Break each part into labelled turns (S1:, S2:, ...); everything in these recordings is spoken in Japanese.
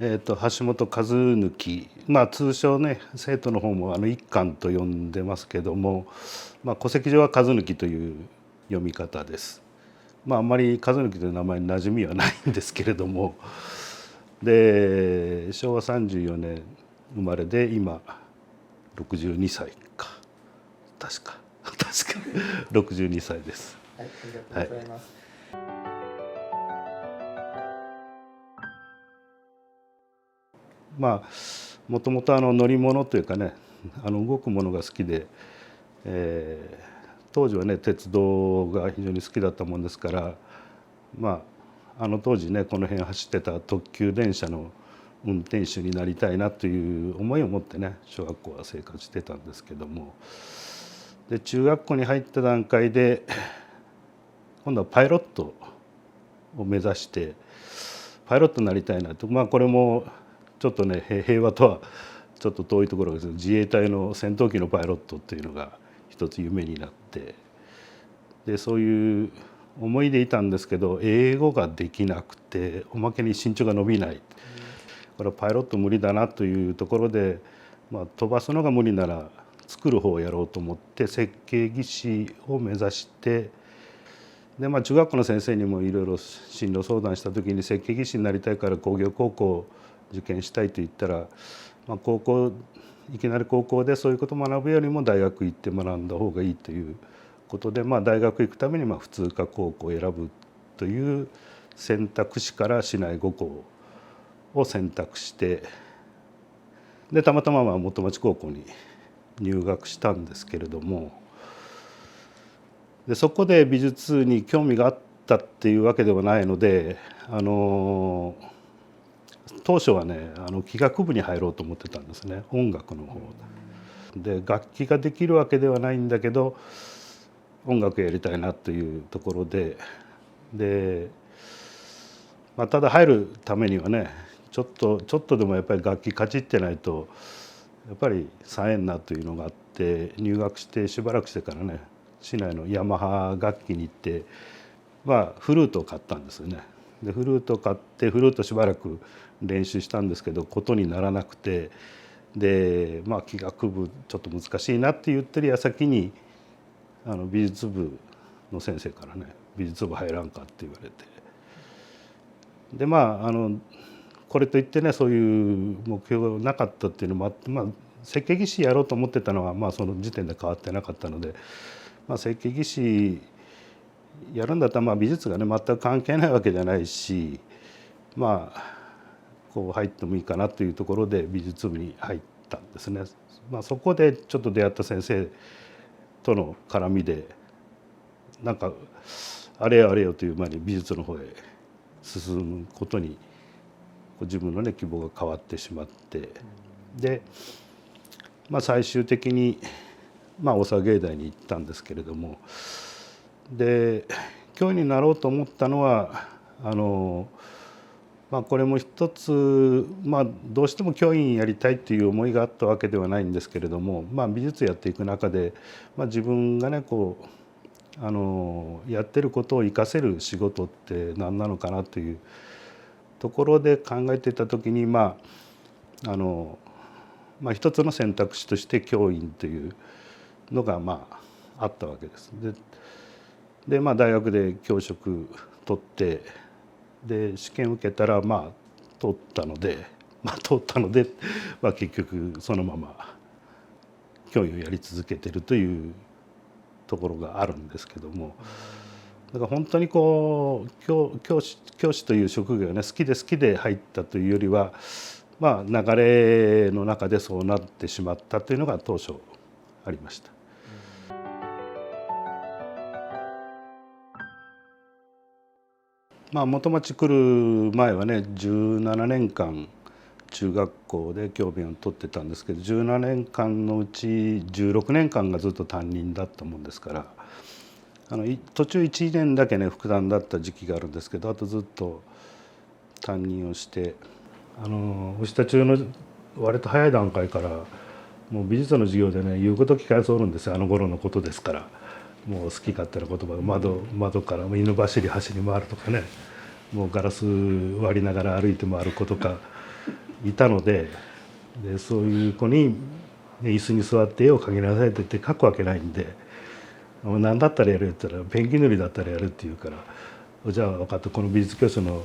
S1: 橋本和貫、通称ね生徒の方も一貫と呼んでますけども、戸籍上は和貫という読み方です。あんまり和貫という名前に馴染みはないんですけれども、で昭和34年生まれで今62歳か確か62歳です。
S2: はい、ありがとうございます。
S1: もともと乗り物というかね動くものが好きで、当時はね鉄道が非常に好きだったもんですから、当時ねこの辺走ってた特急電車の運転手になりたいなという思いを持ってね小学校は生活してたんですけども、で中学校に入った段階で今度はパイロットを目指してパイロットになりたいなと、これもちょっとね平和とはちょっと遠いところですけど、自衛隊の戦闘機のパイロットっていうのが一つ夢になって、でそういう思いでいたんですけど、英語ができなくておまけに身長が伸びない、これはパイロット無理だなというところで、飛ばすのが無理なら作る方をやろうと思って設計技師を目指して、で中学校の先生にもいろいろ進路相談した時に設計技師になりたいから工業高校受験したいと言ったら、いきなり高校でそういうことを学ぶよりも大学行って学んだ方がいいということで、大学行くために普通科高校を選ぶという選択肢から市内5校を選択して、でたまたま元町高校に入学したんですけれども、でそこで美術に興味があったっていうわけではないので、当初はね器楽部に入ろうと思ってたんですね、音楽の方で。楽器ができるわけではないんだけど音楽やりたいなというところで、ただ入るためにはねちょっとでもやっぱり楽器かじってないとやっぱり3円なというのがあって、入学してしばらくしてからね市内のヤマハ楽器に行ってフルートを買ったんですよね。でフルートを買ってフルートしばらく練習したんですけどことにならなくて、で器楽部ちょっと難しいなって言ってる矢先に美術部の先生からね「美術部入らんか」って言われて、でこれといってねそういう目標がなかったっていうのもあって、設計技師やろうと思ってたのはその時点で変わってなかったので、設計技師やるんだったら美術がね全く関係ないわけじゃないし、こう入ってもいいかなというところで美術部に入ったんですね。そこでちょっと出会った先生との絡みでなんかあれよあれよという間に美術の方へ進むことに自分のね希望が変わってしまって、で最終的に大阪芸大に行ったんですけれども、で教員になろうと思ったのはこれも一つどうしても教員やりたいっていう思いがあったわけではないんですけれども、美術やっていく中で自分がねやってることを生かせる仕事って何なのかなというところで考えていた時に一つの選択肢として教員というのがあったわけです。で大学で教職取ってで試験受けたら通ったので結局そのまま教員をやり続けてるというところがあるんですけども、だから本当に教師という職業がね好きで入ったというよりは流れの中でそうなってしまったというのが当初ありました。元町来る前はね17年間中学校で教鞭を取ってたんですけど、17年間のうち16年間がずっと担任だったもんですから、途中1年だけね副担だった時期があるんですけど、あとずっと担任をして、牛田中の割と早い段階からもう美術の授業でね言うこと聞かれそうなんですよ。あの頃のことですから。もう好き勝手な言葉が窓から犬走り回るとかね、もうガラス割りながら歩いて回る子とかいたので、そういう子に、ね、椅子に座って絵を描きなさいって言って描くわけないんで「何だったらやる?」って言ったら「ペンキ塗りだったらやる」って言うから「じゃあ分かった、この美術教室の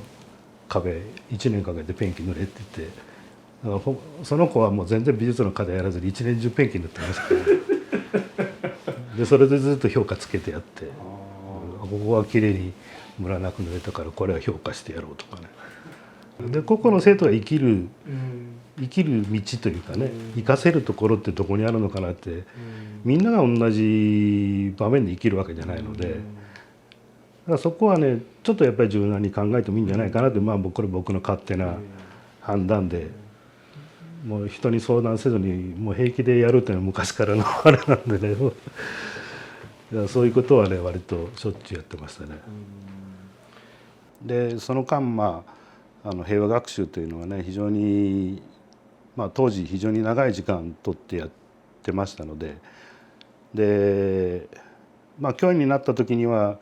S1: 壁1年かけてペンキ塗れ」って言って。だからその子はもう全然美術の課題やらずに一年中ペンキ塗ってましたからでそれでずっと評価つけてやってここはきれいにムラなく塗れたからこれは評価してやろうとかね。で個々の生徒が生きる道というかね、生かせるところってどこにあるのかなって、みんなが同じ場面で生きるわけじゃないので、だからそこはねちょっとやっぱり柔軟に考えてもいいんじゃないかなって、まあこれ僕の勝手な判断で、もう人に相談せずにもう平気でやるっていうのは昔からのあれなんでねそういうことはね割としょっちゅうやってましたね。でその間平和学習というのはね非常に、当時非常に長い時間とってやってましたので、教員になった時には、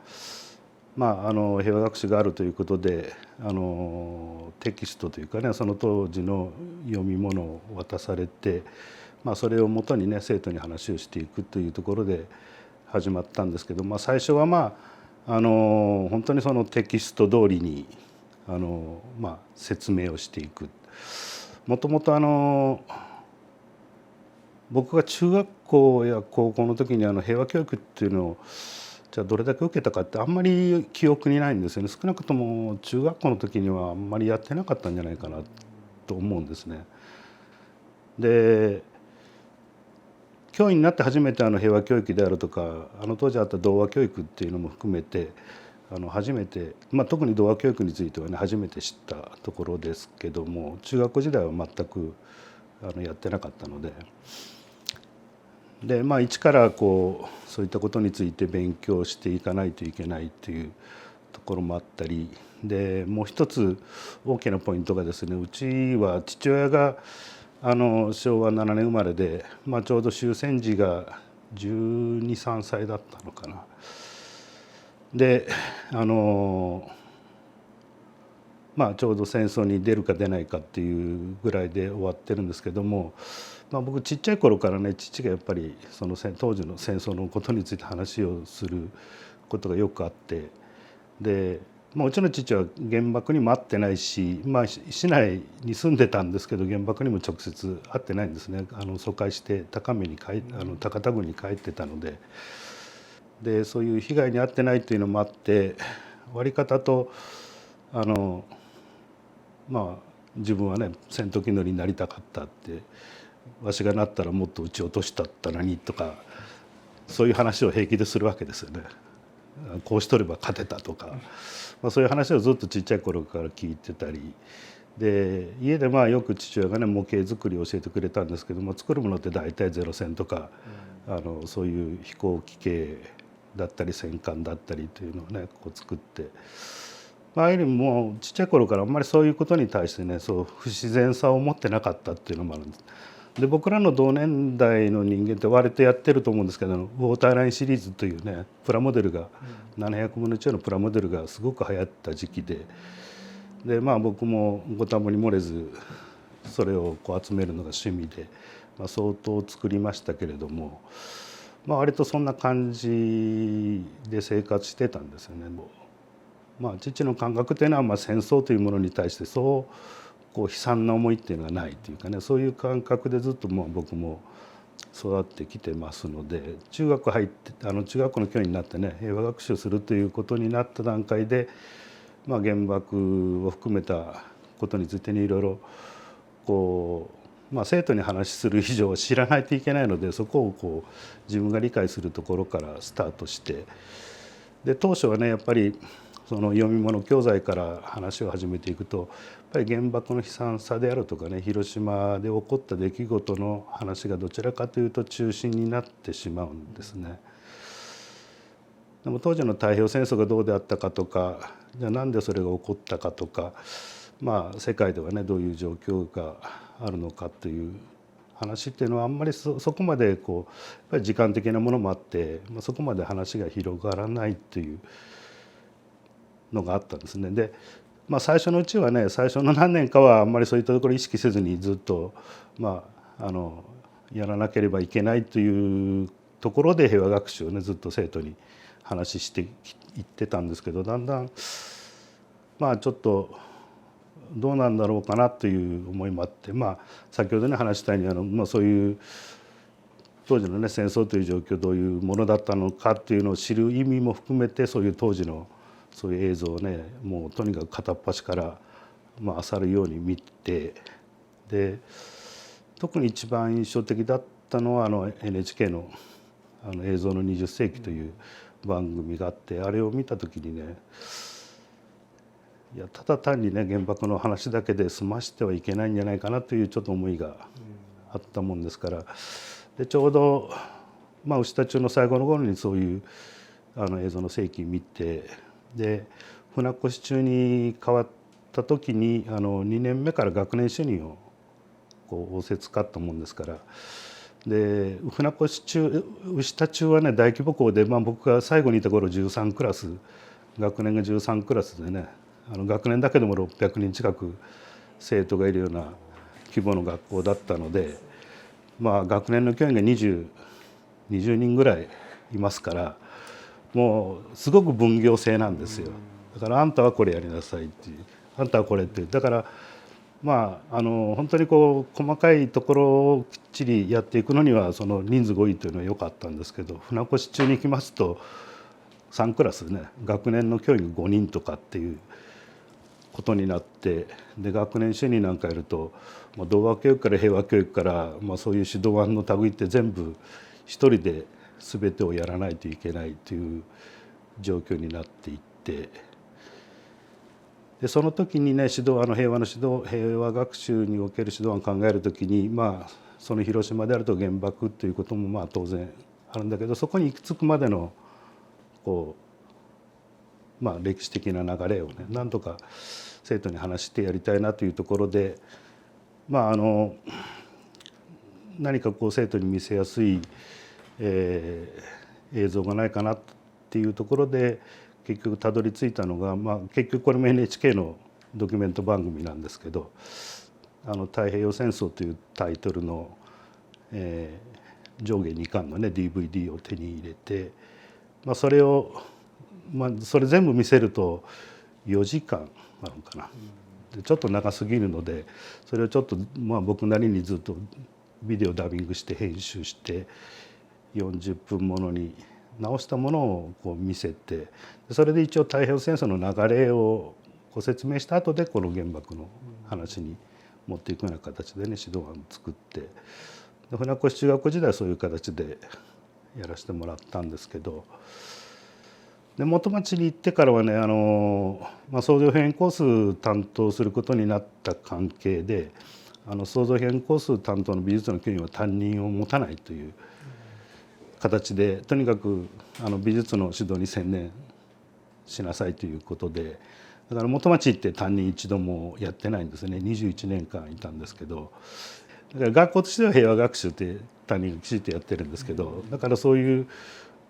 S1: 平和学習があるということでテキストというかね、その当時の読み物を渡されて、それをもとにね生徒に話をしていくというところで始まったんですけど、最初は本当にそのテキスト通りに説明をしていく。もともと僕が中学校や高校の時に平和教育っていうのをじゃあどれだけ受けたかってあんまり記憶にないんですよね。少なくとも中学校の時にはあんまりやってなかったんじゃないかなと思うんですね。で教員になって初めて平和教育であるとか当時あった童話教育っていうのも含めて初めて、特に童話教育についてはね初めて知ったところですけども、中学校時代は全くやってなかったので、一からそういったことについて勉強していかないといけないというところもあったりで、もう一つ大きなポイントがですね、うちは父親が昭和7年生まれで、ちょうど終戦時が12、13歳だったのかな。でちょうど戦争に出るか出ないかっていうぐらいで終わってるんですけども、僕ちっちゃい頃からね父がやっぱりその当時の戦争のことについて話をすることがよくあって、でうちの父は原爆にも会ってないし、市内に住んでたんですけど原爆にも直接会ってないんですね。疎開して高田郡に帰ってたので。そういう被害に遭ってないっていうのもあって割り方と自分はね戦闘機乗りになりたかったって、わしがなったらもっと撃ち落としたったのにとか、そういう話を平気でするわけですよね。こうしとれば勝てたとか、そういう話をずっとちっちゃい頃から聞いてたりで、家でよく父親がね模型作りを教えてくれたんですけども、作るものって大体ゼロ戦とか、そういう飛行機系だったり戦艦だったりというのをね作って、ああいう意味もうちっちゃい頃からあんまりそういうことに対してね不自然さを持ってなかったっていうのもあるんです。で僕らの同年代の人間って割とやってると思うんですけど、ウォーターラインシリーズというねプラモデルが、700分の1のプラモデルがすごく流行った時期で、僕もご多忙に漏れずそれを集めるのが趣味で、相当作りましたけれども、割とそんな感じで生活してたんですよね。父の感覚というのは戦争というものに対して悲惨な思いっていうのがないというかね、そういう感覚でずっと僕も育ってきてますので、中学入って中学校の教員になってね平和学習するということになった段階で、原爆を含めたことについていろいろ生徒に話する以上は知らないといけないので、そこを自分が理解するところからスタートして、で当初はねやっぱりその読み物教材から話を始めていくと、やっぱり原爆の悲惨さであるとかね、広島で起こった出来事の話がどちらかというと中心になってしまうんですね。でも当時の太平洋戦争がどうであったかとか、じゃあなんでそれが起こったかとか、世界ではねどういう状況があるのかという話っていうのはあんまりそこまでやっぱり時間的なものもあって、そこまで話が広がらないというのがあったんですね。で最初のうちはね、最初の何年かはあんまりそういったところを意識せずにずっとやらなければいけないというところで平和学習をねずっと生徒に話していってたんですけど、だんだんちょっとどうなんだろうかなという思いもあって、先ほどね話したようにそういう当時のね戦争という状況どういうものだったのかっていうのを知る意味も含めて、そういう当時のそういう映像をねもうとにかく片っ端から漁るように見て、で特に一番印象的だったのはNHK の映像の20世紀という番組があって、あれを見た時にね、いやただ単にね原爆の話だけで済ましてはいけないんじゃないかなというちょっと思いがあったもんですから、でちょうど牛田中の最後の頃にそういう映像の世紀見て、で船越中に変わった時に2年目から学年主任を仰せつかったもんですから、で船越中牛田中はね大規模校で、僕が最後にいた頃13クラス、学年が13クラスでね、学年だけでも600人近く生徒がいるような規模の学校だったので、学年の教員が20人ぐらいいますから、もうすごく分業制なんですよ。だからあんたはこれやりなさいっていう、あんたはこれっていう、だから本当にこう細かいところをきっちりやっていくのにはその人数が多いというのは良かったんですけど、船越中に行きますと3クラスね、学年の教員が5人とかっていうことになって、で学年主任なんかやると、童話教育から平和教育から、そういう指導案の類って全部一人で全てをやらないといけないという状況になっていって、でその時にね平和の指導、平和学習における指導案を考える時に、その広島であると原爆ということも当然あるんだけど、そこに行き着くまでのこう歴史的な流れをねなんとか生徒に話してやりたいなというところで、何かこう生徒に見せやすい、映像がないかなっていうところで結局たどり着いたのが、結局これも NHK のドキュメント番組なんですけど「太平洋戦争」というタイトルの、上下2巻のね DVD を手に入れて、それを、それ全部見せると4時間あるのかな。でちょっと長すぎるので、それをちょっと僕なりにずっとビデオダビングして編集して40分ものに直したものをこう見せて、それで一応太平洋戦争の流れをご説明した後でこの原爆の話に持っていくような形でね指導案を作って、で船越中学校時代はそういう形でやらせてもらったんですけど、で元町に行ってからはね創造編コース担当することになった関係で、創造編コース担当の美術の教員は担任を持たないという形で、とにかく美術の指導に専念しなさいということで、だから元町行って担任一度もやってないんですね。21年間いたんですけど、だから学校としては平和学習って担任がきちっとやってるんですけど、だからそういう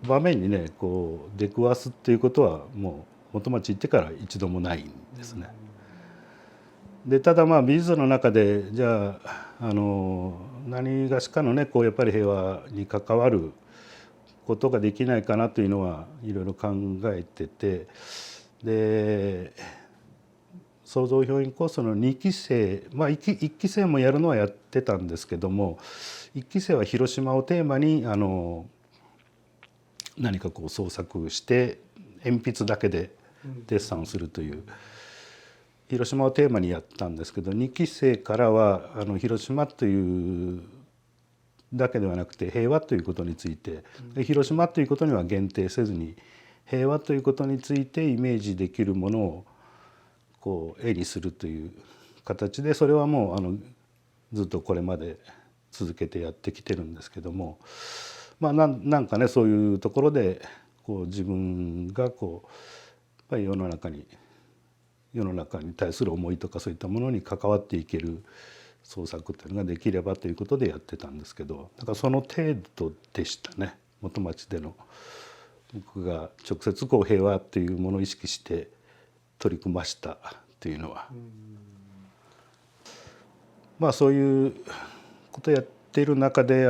S1: 場面にねこう出くわすっていうことはもう元町行ってから一度もないんですね。でただ美術の中でじゃあ何がしかのねこうやっぱり平和に関わることができないかなというのはいろいろ考えてて、で創造表現コースの2期生、1期生もやるのはやってたんですけども、1期生は広島をテーマに何かこう創作して鉛筆だけでデッサンをするという広島をテーマにやったんですけど、2期生からは広島というだけではなくて平和ということについて、広島ということには限定せずに平和ということについてイメージできるものをこう絵にするという形で、それはもうずっとこれまで続けてやってきてるんですけども、なんかねそういうところでこう自分がこうやっぱり世の中に対する思いとかそういったものに関わっていける創作っていうのができればということでやってたんですけど、だからその程度でしたね。元町での僕が直接こう平和っていうものを意識して取り組ましたってっていうのは。まあそういうことやっている中で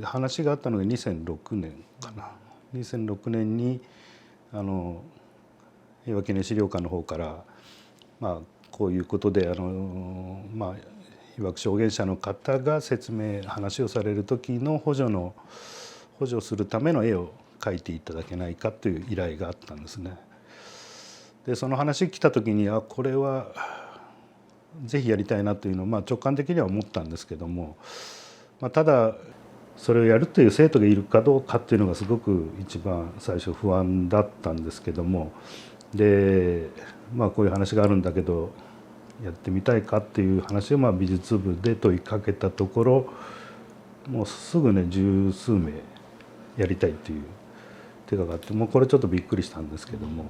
S1: 話があったのが2006年かな。2006年に平和記念資料館の方から、まあ、こういうことでまあ、被爆証言者の方が話をされる時の補助するための絵を描いていただけないかという依頼があったんですね。でその話来た時にこれはぜひやりたいなというのを、まあ、直感的には思ったんですけども、まあ、ただそれをやるという生徒がいるかどうかっていうのがすごく一番最初不安だったんですけども、でまあこういう話があるんだけどやってみたいかっていう話をまあ美術部で問いかけたところ、もうすぐね十数名やりたいっていう手があって、もうこれちょっとびっくりしたんですけども、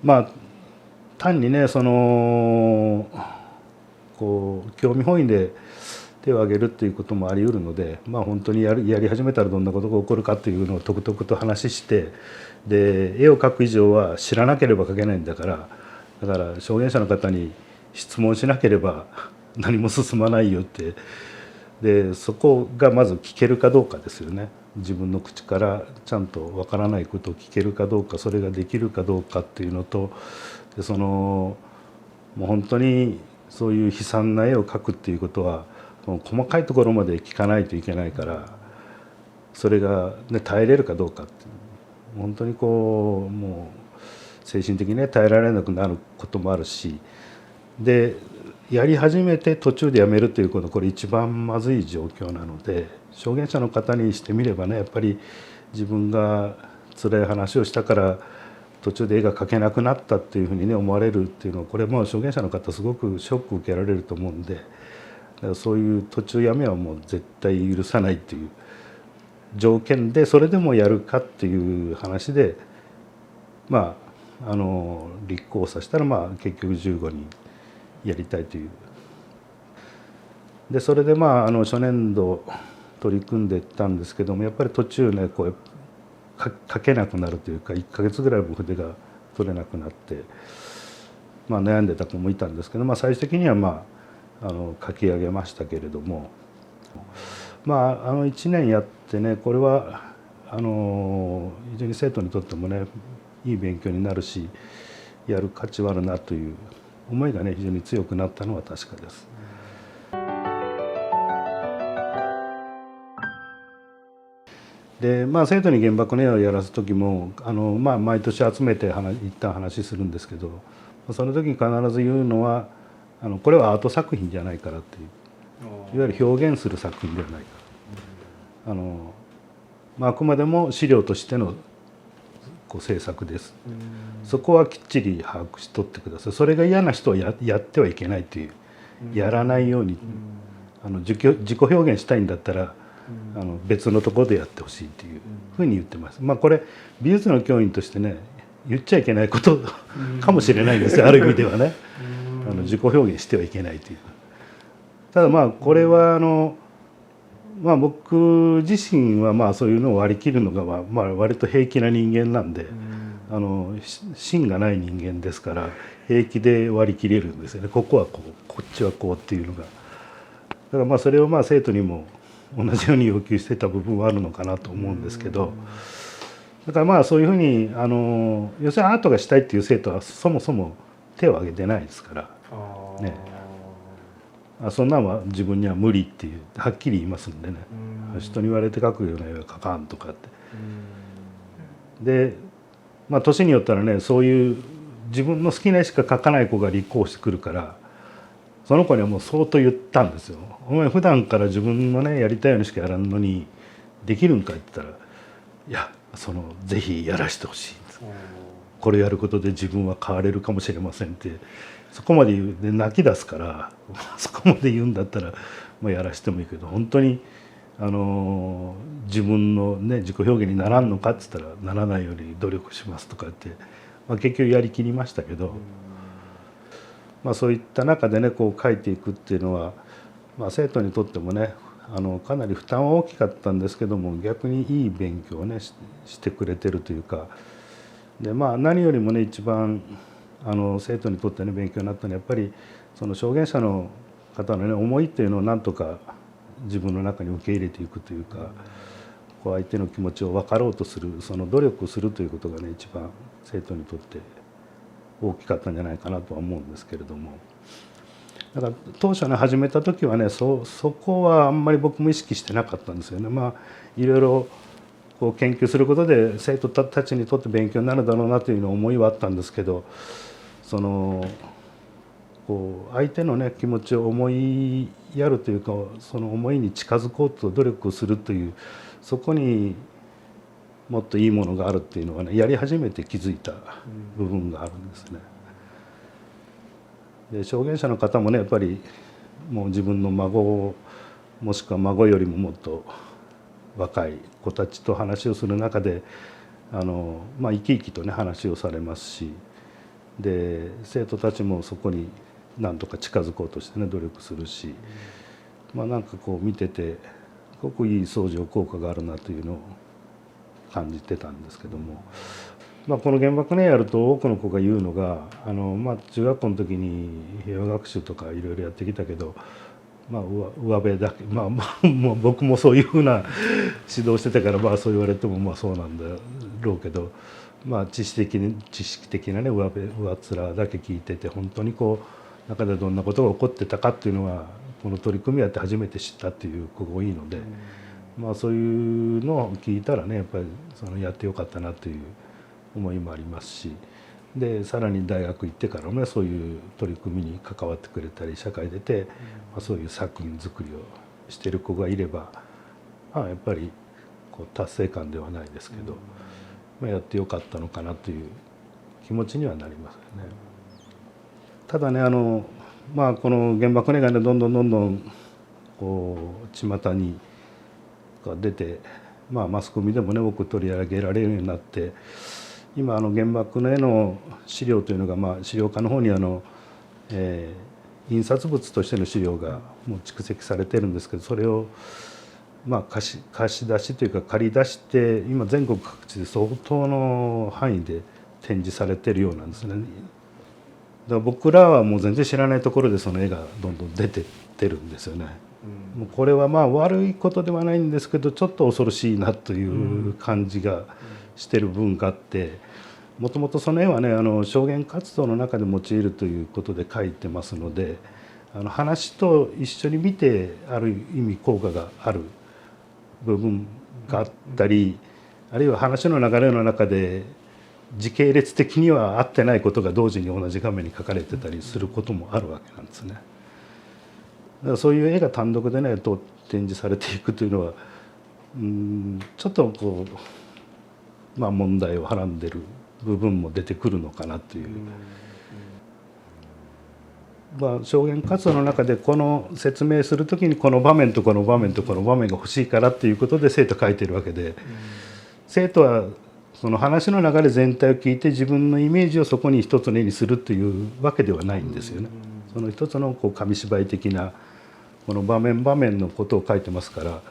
S1: まあ単にねこう興味本位で手を挙げるっていうこともあり得るので、まあ本当にやり始めたらどんなことが起こるかっていうのをとくとくと話して、で絵を描く以上は知らなければ描けないんだから、だから証言者の方に質問しなければ何も進まないよって、でそこがまず聞けるかどうかですよね。自分の口からちゃんとわからないことを聞けるかどうか、それができるかどうかっていうのと、でもう本当にそういう悲惨な絵を描くっていうことは細かいところまで聞かないといけないから、それが、ね、耐えれるかどうかっていう、本当にもう精神的にね耐えられなくなることもあるし、でやり始めて途中でやめるということ、これ一番まずい状況なので、証言者の方にしてみればね、やっぱり自分が辛い話をしたから途中で絵が描けなくなったっていうふうにね思われるっていうのは、これもう証言者の方すごくショックを受けられると思うんで、だからそういう途中やめはもう絶対許さないっていう条件で、それでもやるかっていう話で、まあ立候補させたら、まあ結局15人やりたいという。でそれでまあ初年度取り組んでいったんですけども、やっぱり途中ね書けなくなるというか、1ヶ月ぐらいも筆が取れなくなって、まあ、悩んでた子もいたんですけど、まあ、最終的にはまあ書き上げましたけれども、まあ1年やってね、これは非常に生徒にとってもねいい勉強になるし、やる価値はあるなという思いがね非常に強くなったのは確かです。でまあ、生徒に原爆の絵をやらす時もまあ、毎年集めて一旦話するんですけど、その時に必ず言うのはこれはアート作品じゃないからっていう、いわゆる表現する作品ではないから、まあ、あくまでも資料としての制作です、そこはきっちり把握しとってください。それが嫌な人はやってはいけないという、やらないように、自己表現したいんだったら別のところでやってほしいというふうに言ってます。まあこれ美術の教員としてね言っちゃいけないことかもしれないんですよ、ある意味ではね。自己表現してはいけないという。ただまあこれはまあ僕自身はまあそういうのを割り切るのがまあ割と平気な人間なんで、芯がない人間ですから平気で割り切れるんですよね。ここはこう、こっちはこうっていうのが。だからまあそれをまあ生徒にも同じように要求してた部分はあるのかなと思うんですけど、だからまあそういうふうに要するにアートがしたいっていう生徒はそもそも手を挙げてないですから、ね、そんなんは自分には無理っていうはっきり言いますんでね、人に言われて描くような絵は描かんとかって。でまあ年によったらね、そういう自分の好きな絵しか描かない子が立候補してくるから、その子にはもう相当言ったんですよ。お前普段から自分のねやりたいようにしかやらんのにできるんかって言ったら、いやぜひやらせてほしい、これやることで自分は変われるかもしれませんって、そこまで言うで泣き出すから、そこまで言うんだったらもうやらせてもいいけど、本当に自分のね自己表現にならんのかって言ったら、ならないように努力しますとか言って、まあ、結局やりきりましたけど。まあ、そういった中でね書いていくっていうのは、まあ、生徒にとってもねかなり負担は大きかったんですけども、逆にいい勉強をねしてくれてるというか、でまあ何よりもね一番生徒にとってね勉強になったのはやっぱりその証言者の方のね思いっていうのをなんとか自分の中に受け入れていくというか、こう相手の気持ちを分かろうとするその努力をするということがね一番生徒にとって大きかったんじゃないかなとは思うんですけれども、だから当初ね始めた時はねそこはあんまり僕も意識してなかったんですよね。まあいろいろこう研究することで生徒たちにとって勉強になるだろうなというの思いはあったんですけど、そのこう相手のね気持ちを思いやるというか、その思いに近づこうと努力をするという、そこにもっといいものがあるっていうのはねやり始めて気づいた部分があるんですね。で証言者の方もねやっぱりもう自分の孫もしくは孫よりももっと若い子たちと話をする中でまあ、生き生きとね話をされますし、で生徒たちもそこになんとか近づこうとしてね努力するし、まあなんかこう見ててすごくいい相乗効果があるなというのを感じてたんですけども、まあ、この原爆ねやると多くの子が言うのがまあ、中学校の時に平和学習とかいろいろやってきたけど、まあ、上辺だけ、まあ、もう僕もそういうふうな指導してたから、まあそう言われてもまあそうなんだろうけど、まあ知識的なね上っ面だけ聞いてて本当にこう中でどんなことが起こってたかっていうのはこの取り組みやって初めて知ったっていう子が多いので、まあそういうのを聞いたらねやっぱりやってよかったなという思いもありますし、でさらに大学行ってからもねそういう取り組みに関わってくれたり社会出て、まあ、そういう作品作りをしてる子がいれば、まあ、やっぱりこう達成感ではないですけど、まあ、やってよかったのかなという気持ちにはなりますよね。ただねまあ、この原爆願いでどんどんこう巷に出て、まあ、マスコミでもね多く取り上げられるようになって、今原爆の絵の資料というのが、まあ、資料課の方に印刷物としての資料がもう蓄積されてるんですけど、それをまあ貸し出しというか借り出して今全国各地で相当の範囲で展示されてるようなんですね。だから僕らはもう全然知らないところでその絵がどんどん出てってるんですよね。もうこれはまあ悪いことではないんですけどちょっと恐ろしいなという感じがしてる部分があって、もともとその絵はね証言活動の中で用いるということで描いてますので、話と一緒に見てある意味効果がある部分があったり、あるいは話の流れの中で時系列的には合ってないことが同時に同じ画面に書かれてたりすることもあるわけなんですね。だからそういう絵が単独でね展示されていくというのはちょっとこう、まあ、問題をはらんでる部分も出てくるのかなという。まあ、証言活動の中でこの説明するときにこの場面とこの場面とこの場面が欲しいからっていうことで生徒書いてるわけで、生徒はその話の流れ全体を聞いて自分のイメージをそこに一つの絵にするというわけではないんですよね。その一つのこう紙芝居的なこの場面場面のことを書いてますから、だ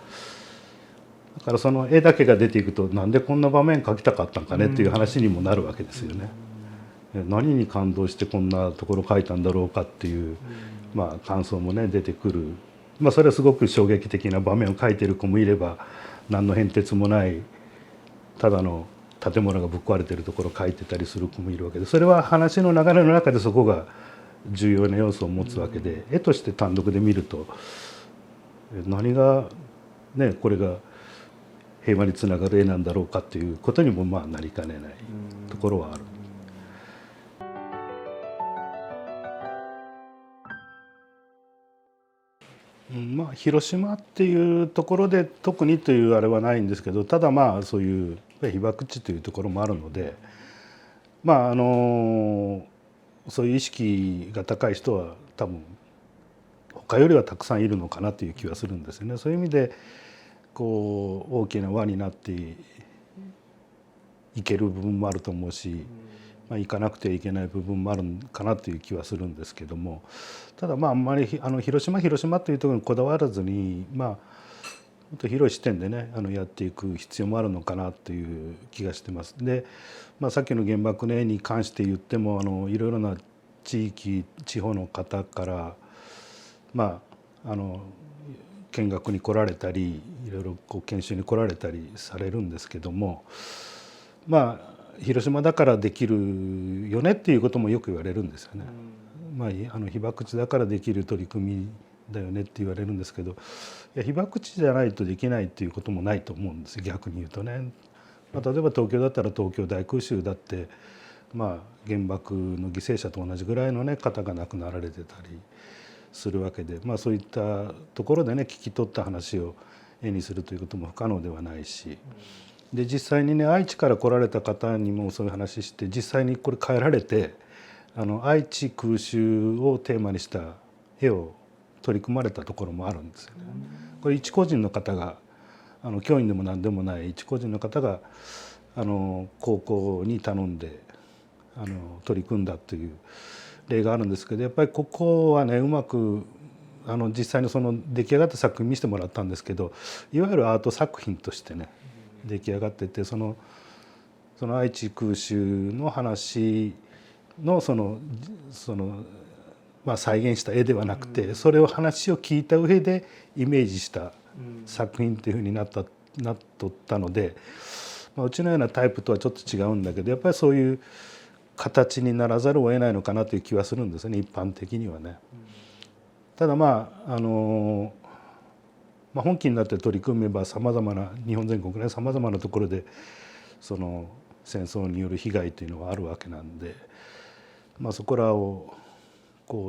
S1: からその絵だけが出ていくとなんでこんな場面描きたかったんかねっていう話にもなるわけですよね。何に感動してこんなところ描いたんだろうかっていう、まあ、感想もね出てくる。まあ、それはすごく衝撃的な場面を描いてる子もいれば、何の変哲もないただの建物がぶっ壊れてるところを描いてたりする子もいるわけで、それは話の流れの中でそこが重要な要素を持つわけで、絵として単独で見ると何がねこれが平和につながる絵なんだろうかっていうことにもまあなりかねないところはある。まあ、広島っていうところで特にというあれはないんですけど、ただまあそういう被爆地というところもあるので、まあそういう意識が高い人は多分他よりはたくさんいるのかなという気はするんですよね。そういう意味でこう大きな輪になっていける部分もあると思うし、まあ、行かなくてはいけない部分もあるかなという気はするんですけども、ただまああんまり広島というところにこだわらずに、まあっと広い視点でねやっていく必要もあるのかなという気がしてます。で、さっきの原爆の絵に関して言ってもいろいろな地域地方の方から見学に来られたりいろいろ研修に来られたりされるんですけども、広島だからできるよねっていうこともよく言われるんですよね。被爆地だからできる取り組みだよねって言われるんですけど、いや被爆地じゃないとできないっていうこともないと思うんですよ、逆に言うとね。例えば東京だったら東京大空襲だって原爆の犠牲者と同じぐらいの、方が亡くなられてたりするわけで、そういったところでね聞き取った話を絵にするということも不可能ではないし、で実際にね愛知から来られた方にもそういう話して実際にこれ帰られて愛知空襲をテーマにした絵を取り組まれたところもあるんですよね。これ一個人の方が教員でも何でもない一個人の方が高校に頼んで取り組んだという例があるんですけど、やっぱりここはねうまく実際にその出来上がった作品見せてもらったんですけど、いわゆるアート作品としてね出来上がってて、その愛知空襲の話の再現した絵ではなくて、それを話を聞いた上でイメージした作品っていうふうになっとったので、うちのようなタイプとはちょっと違うんだけど、やっぱりそういう形にならざるを得ないのかなという気はするんですよね、一般的にはね。ただ本気になって取り組めばさまざまな日本全国ねさまざまなところでその戦争による被害というのはあるわけなんで、そこらを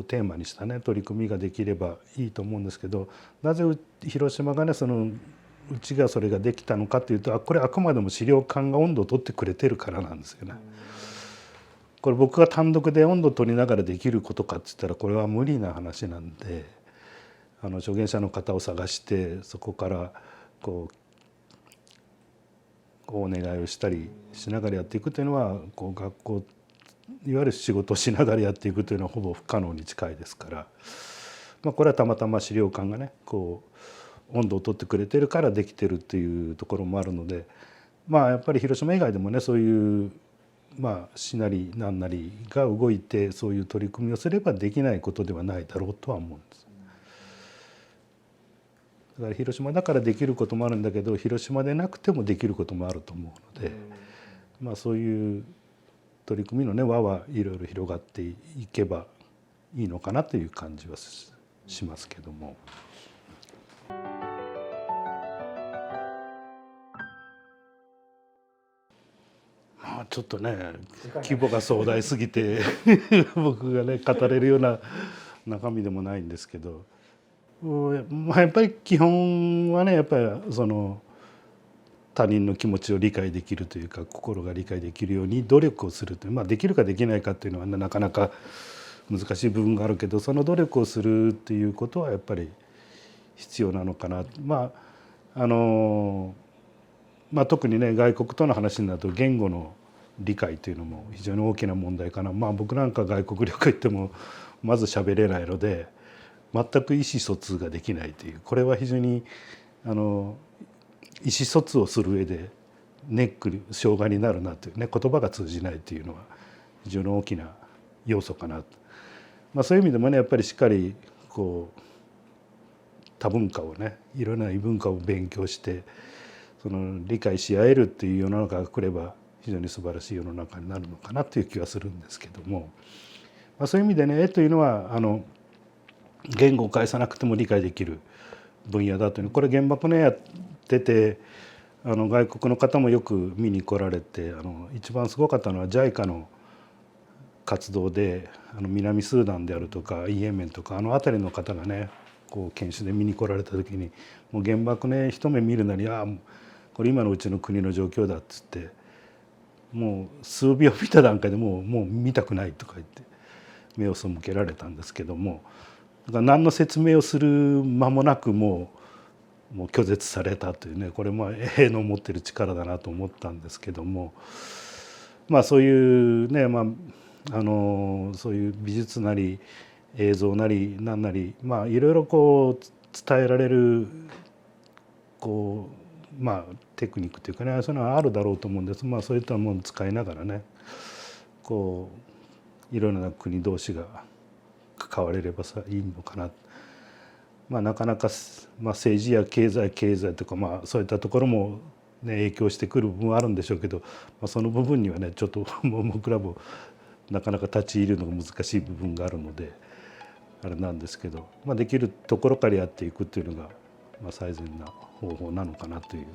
S1: テーマにしたね取り組みができればいいと思うんですけど、なぜ広島がねうちがそれができたのかというと、これあくまでも資料館が温度を取ってくれてるからなんですよね。これ僕が単独で温度を取りながらできることかって言ったらこれは無理な話なんで、助言者の方を探してそこからお願いをしたりしながらやっていくというのは学校いわゆる仕事をしながらやっていくというのはほぼ不可能に近いですから、これはたまたま資料館がね温度を取ってくれてるからできてるっていうところもあるので、やっぱり広島以外でもねそういう市なり何なりが動いてそういう取り組みをすればできないことではないだろうとは思うんです。だから広島だからできることもあるんだけど広島でなくてもできることもあると思うので、そういう取り組みのね輪はいろいろ広がっていけばいいのかなという感じはしますけども。ちょっとね規模が壮大すぎて僕がね語れるような中身でもないんですけど、やっぱり基本はねやっぱり他人の気持ちを理解できるというか心が理解できるように努力をするという、できるかできないかっていうのはなかなか難しい部分があるけど、その努力をするっていうことはやっぱり必要なのかな。特にね外国との話になると言語の理解というのも非常に大きな問題かな。僕なんか外国旅行行ってもまず喋れないので全く意思疎通ができないという、これは非常に意思疎通をする上でネック障害になるなというね、言葉が通じないというのは非常に大きな要素かなと。そういう意味でもねやっぱりしっかり多文化をねいろんな異文化を勉強して理解し合えるっていう世の中が来れば非常に素晴らしい世の中になるのかなという気はするんですけども、そういう意味でね絵というのは言語を介さなくても理解できる分野だというの、これ原爆ねやってて外国の方もよく見に来られて、一番すごかったのは JICA の活動で南スーダンであるとかイエメンとか辺りの方がね研修で見に来られた時にもう原爆ね一目見るなりこれ今のうちの国の状況だっつってもう数秒見た段階でもう見たくないとか言って目を背けられたんですけども、だから何の説明をする間もなくもう拒絶されたというね、これ絵の持ってる力だなと思ったんですけども、そういうねそういう美術なり映像なり何なりいろいろ伝えられるこうテクニックというかね、そういうのはあるだろうと思うんです。そういったものを使いながらね、こういろいろな国同士が関われればいいのかな。なかなか、政治や経済とか、そういったところも、ね、影響してくる部分はあるんでしょうけど、その部分にはねちょっと僕らもなかなか立ち入るのが難しい部分があるのであれなんですけど、できるところからやっていくっていうのが、最善な方法なのかなという